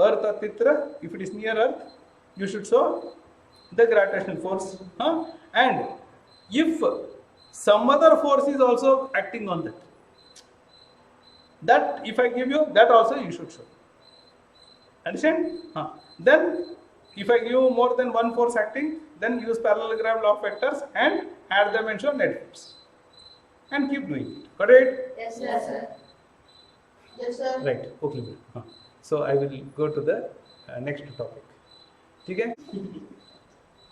A: ಅರ್ತ್ ಹತ್ತಿರ if it is near earth you should show the gravitational force, and if some other force is also acting on that if I give you that also you should show. Understand? Then if I give you more than one force acting, then use parallelogram law of vectors and add them and show net force and keep doing it. Got it?
B: Yes, sir. Yes, sir.
A: Right. Okay. So I will go to the next topic. Okay?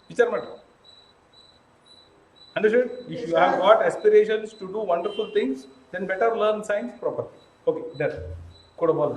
A: विचार मात्र. Understood? If you have got aspirations to do wonderful things, then better learn science properly. Okay, done. Code of all.